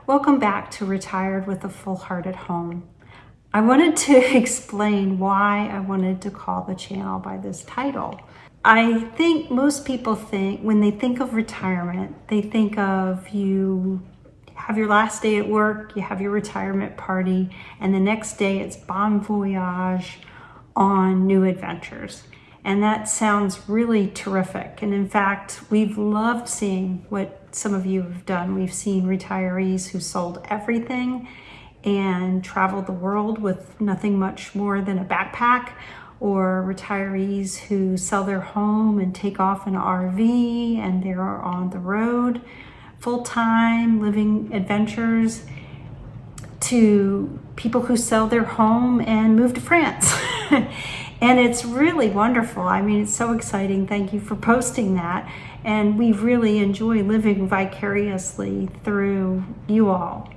Welcome back to Retired with a Full Heart at Home. I wanted to explain why I wanted to call the channel by this title. I think most people think, when they think of retirement, they think of you have your last day at work, you have your retirement party, and the next day it's bon voyage on new adventures. And that sounds really terrific. And in fact, we've loved seeing what some of you have done. We've seen retirees who sold everything and traveled the world with nothing much more than a backpack, or retirees who sell their home and take off an RV and they're on the road full-time living adventures, to people who sell their home and move to France. And it's really wonderful. I mean, it's so exciting. Thank you for posting that. And we really enjoy living vicariously through you all.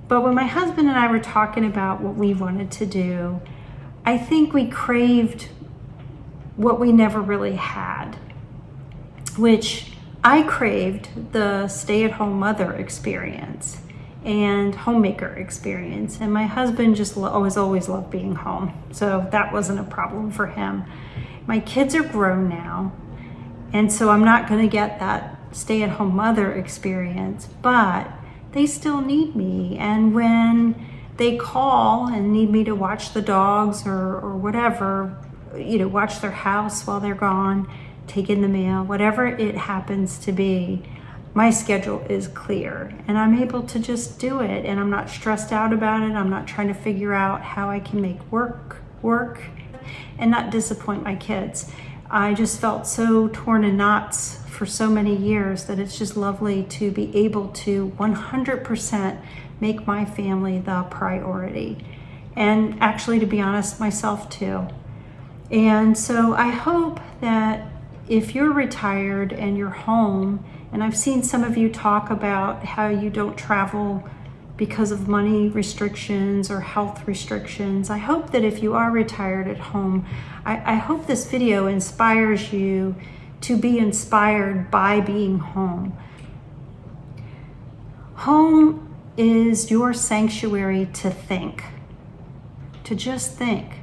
But when my husband and I were talking about what we wanted to do, I think we craved what we never really had, which I craved the stay-at-home mother experience and homemaker experience. And my husband just always loved being home. So that wasn't a problem for him. My kids are grown now, and so I'm not going to get that stay-at-home mother experience, but they still need me. And when they call and need me to watch the dogs or whatever, watch their house while they're gone, take in the mail, whatever it happens to be, my schedule is clear and I'm able to just do it, and I'm not stressed out about it. I'm not trying to figure out how I can make work and not disappoint my kids. I just felt so torn in knots for so many years that it's just lovely to be able to 100% make my family the priority, and actually, to be honest, myself too. And so I hope that if you're retired and you're home, and I've seen some of you talk about how you don't travel because of money restrictions or health restrictions, I hope that if you are retired at home, I hope this video inspires you to be inspired by being home. Home is your sanctuary to think, to just think.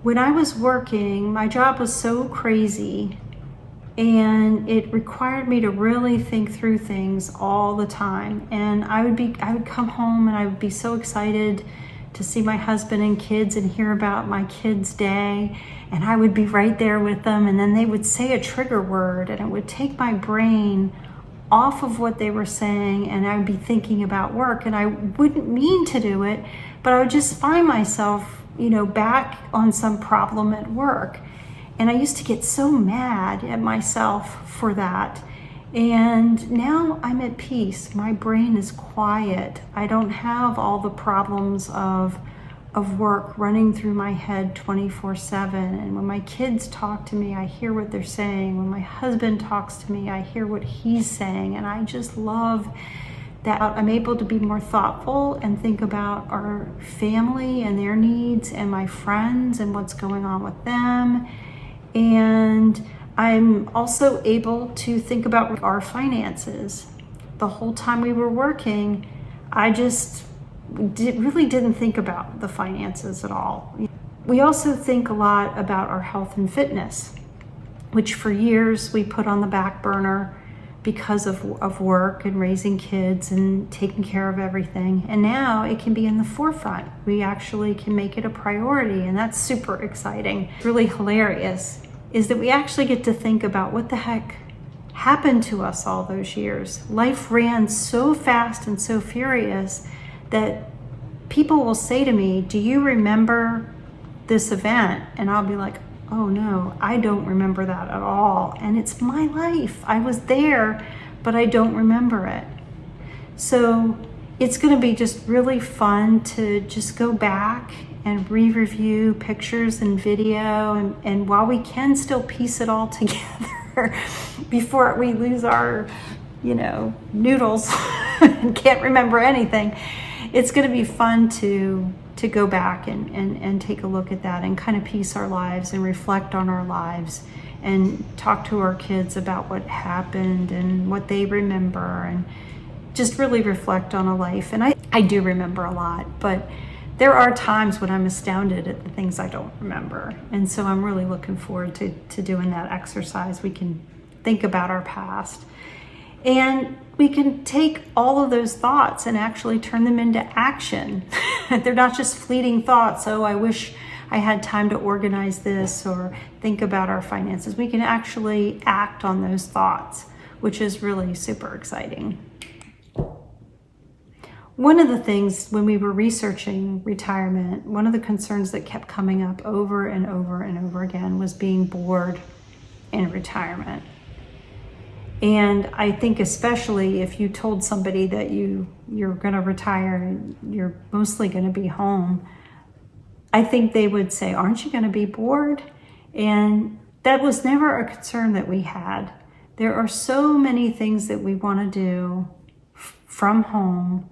When I was working, my job was so crazy, and it required me to really think through things all the time. And I would come home and I would be so excited to see my husband and kids and hear about my kids' day. And I would be right there with them. And then they would say a trigger word and it would take my brain off of what they were saying. And I would be thinking about work, and I wouldn't mean to do it, but I would just find myself, back on some problem at work. And I used to get so mad at myself for that. And now I'm at peace. My brain is quiet. I don't have all the problems of work running through my head 24/7. And when my kids talk to me, I hear what they're saying. When my husband talks to me, I hear what he's saying. And I just love that I'm able to be more thoughtful and think about our family and their needs, and my friends and what's going on with them. And I'm also able to think about our finances. The whole time we were working, I just really didn't think about the finances at all. We also think a lot about our health and fitness, which for years we put on the back burner because of work and raising kids and taking care of everything. And now it can be in the forefront. We actually can make it a priority, and that's super exciting. It's really hilarious is that we actually get to think about what the heck happened to us all those years. Life ran so fast and so furious that people will say to me, "Do you remember this event?" And I'll be like, "Oh no, I don't remember that at all. And it's my life. I was there, but I don't remember it." So it's going to be just really fun to just go back and re-review pictures and video, and while we can still piece it all together before we lose our, noodles and can't remember anything, it's going to be fun to go back and take a look at that and kind of piece our lives and reflect on our lives and talk to our kids about what happened and what they remember, just really reflect on a life. And I do remember a lot, but there are times when I'm astounded at the things I don't remember. And so I'm really looking forward to doing that exercise. We can think about our past, and we can take all of those thoughts and actually turn them into action. They're not just fleeting thoughts. Oh, I wish I had time to organize this or think about our finances. We can actually act on those thoughts, which is really super exciting. One of the things when we were researching retirement, one of the concerns that kept coming up over and over and over again was being bored in retirement. And I think especially if you told somebody that you're going to retire and you're mostly going to be home, I think they would say, aren't you going to be bored? And that was never a concern that we had. There are so many things that we want to do from home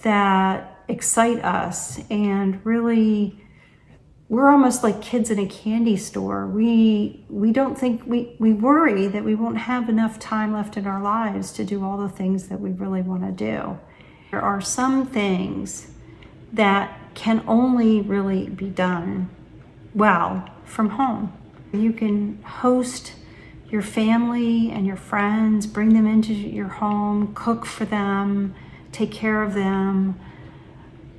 that excite us, and really we're almost like kids in a candy store. We don't think, we worry that we won't have enough time left in our lives to do all the things that we really want to do. There are some things that can only really be done well from home. You can host your family and your friends, bring them into your home, cook for them, take care of them,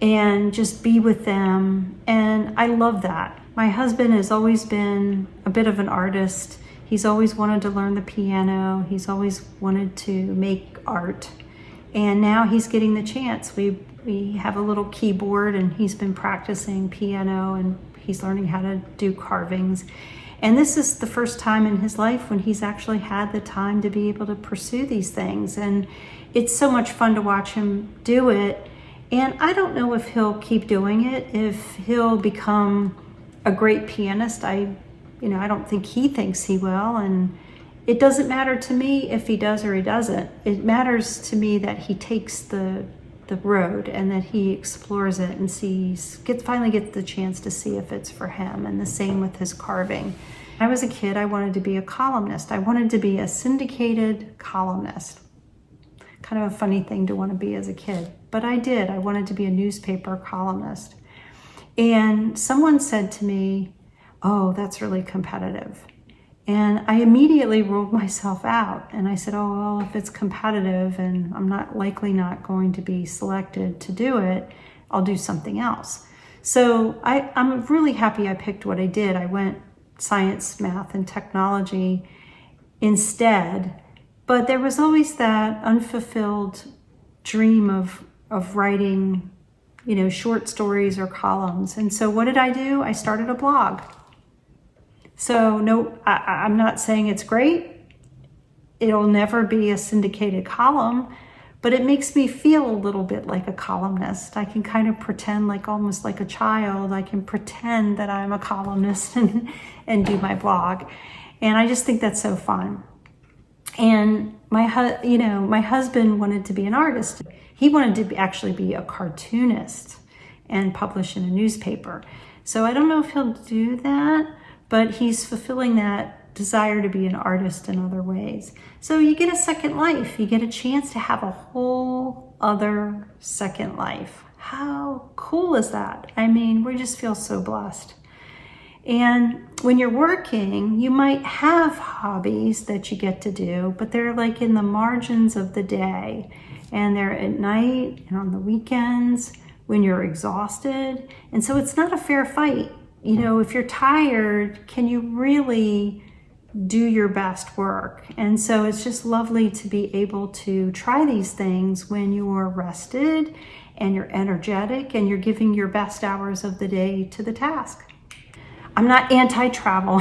and just be with them. And I love that. My husband has always been a bit of an artist. He's always wanted to learn the piano. He's always wanted to make art. And now he's getting the chance. We have a little keyboard, and he's been practicing piano, and he's learning how to do carvings. And this is the first time in his life when he's actually had the time to be able to pursue these things. And it's so much fun to watch him do it. And I don't know if he'll keep doing it, if he'll become a great pianist. I don't think he thinks he will. And it doesn't matter to me if he does or he doesn't. It matters to me that he takes the road and that he explores it and finally gets the chance to see if it's for him. And the same with his carving. When I was a kid, I wanted to be a columnist. I wanted to be a syndicated columnist. Kind of a funny thing to want to be as a kid, but I did. I wanted to be a newspaper columnist. And someone said to me, oh, that's really competitive. And I immediately ruled myself out. And I said, oh, well, if it's competitive and I'm not going to be selected to do it, I'll do something else. So I'm really happy I picked what I did. I went science, math, and technology instead. But there was always that unfulfilled dream of writing, short stories or columns. And so what did I do? I started a blog. So no, I'm not saying it's great. It'll never be a syndicated column, but it makes me feel a little bit like a columnist. I can kind of pretend almost like a child. I can pretend that I'm a columnist and do my blog. And I just think that's so fun. And my husband wanted to be an artist. He wanted to actually be a cartoonist and publish in a newspaper. So I don't know if he'll do that, but he's fulfilling that desire to be an artist in other ways. So you get a second life. You get a chance to have a whole other second life. How cool is that? I mean, we just feel so blessed. And when you're working, you might have hobbies that you get to do, but they're like in the margins of the day. And they're at night and on the weekends when you're exhausted. And so it's not a fair fight. If you're tired, can you really do your best work? And so it's just lovely to be able to try these things when you're rested and you're energetic and you're giving your best hours of the day to the task. I'm not anti-travel.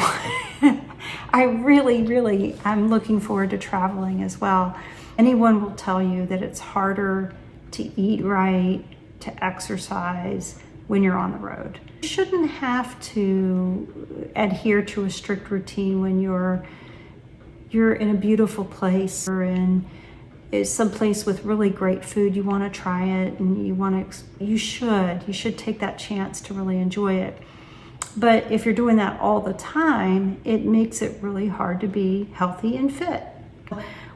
I really am looking forward to traveling as well. Anyone will tell you that it's harder to eat right, to exercise when you're on the road. You shouldn't have to adhere to a strict routine when you're in a beautiful place or in some place with really great food. You want to try it, and you should take that chance to really enjoy it. But if you're doing that all the time, it makes it really hard to be healthy and fit.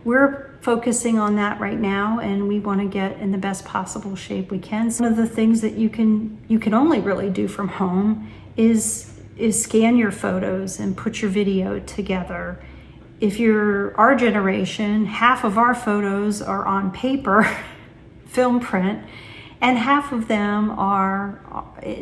We're focusing on that right now, and we want to get in the best possible shape we can. Some of the things that you can only really do from home is scan your photos and put your video together. If you're our generation, half of our photos are on paper, film print, and half of them are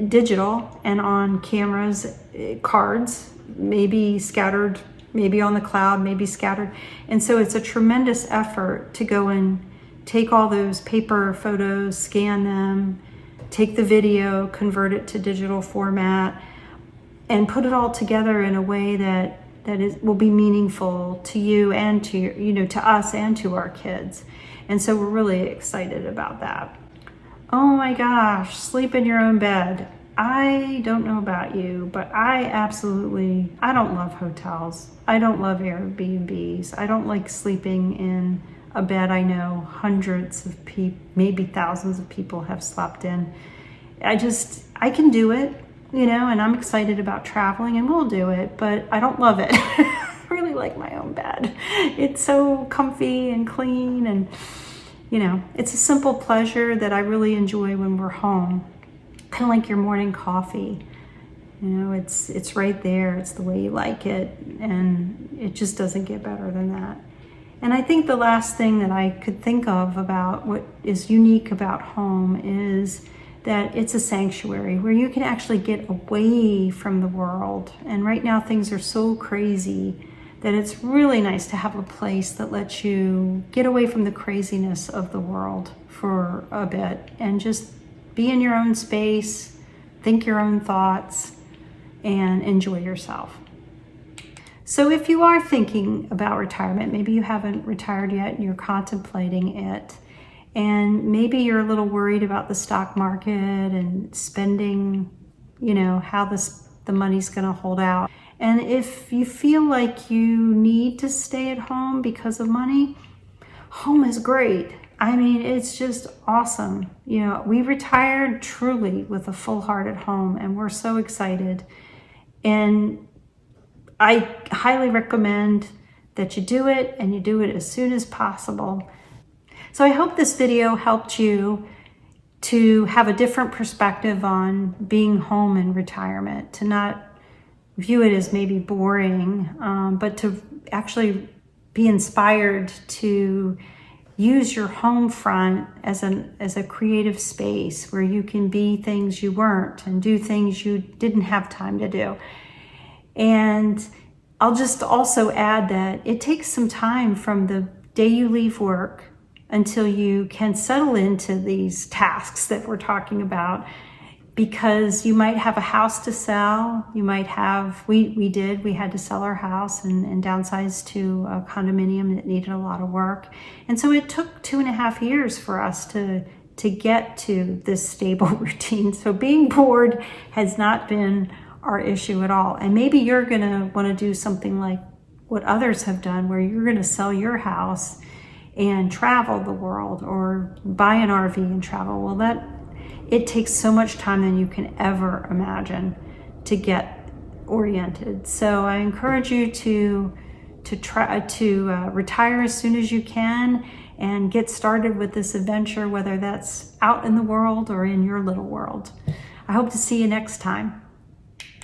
digital and on cameras, cards, maybe scattered, maybe on the cloud, maybe scattered. And so it's a tremendous effort to go and take all those paper photos, scan them, take the video, convert it to digital format, and put it all together in a way that will be meaningful to you and to us and to our kids. And so we're really excited about that. Oh my gosh, sleep in your own bed. I don't know about you, but I don't love hotels. I don't love Airbnbs. I don't like sleeping in a bed I know hundreds of people, maybe thousands of people have slept in. I can do it, and I'm excited about traveling and we'll do it, but I don't love it. I really like my own bed. It's so comfy and clean, and it's a simple pleasure that I really enjoy when we're home. Kind of like your morning coffee. It's right there. It's the way you like it, and it just doesn't get better than that. And I think the last thing that I could think of about what is unique about home is that it's a sanctuary where you can actually get away from the world. And right now things are so crazy that it's really nice to have a place that lets you get away from the craziness of the world for a bit and just be in your own space, think your own thoughts, and enjoy yourself. So if you are thinking about retirement, maybe you haven't retired yet and you're contemplating it, and maybe you're a little worried about the stock market and spending, how the money's going to hold out. And if you feel like you need to stay at home because of money, home is great. I mean, it's just awesome. We retired truly with a full heart at home, and we're so excited. And I highly recommend that you do it, and you do it as soon as possible. So I hope this video helped you to have a different perspective on being home in retirement, to not view it as maybe boring, but to actually be inspired to use your home front as a creative space where you can be things you weren't and do things you didn't have time to do. And I'll just also add that it takes some time from the day you leave work until you can settle into these tasks that we're talking about, because you might have a house to sell. You might have, we had to sell our house and downsize to a condominium that needed a lot of work. And so it took 2.5 years for us to get to this stable routine. So being bored has not been our issue at all. And maybe you're gonna wanna do something like what others have done, where you're gonna sell your house and travel the world, or buy an RV and travel. Well, it takes so much time than you can ever imagine to get oriented. So I encourage you to try to retire as soon as you can and get started with this adventure, whether that's out in the world or in your little world. I hope to see you next time.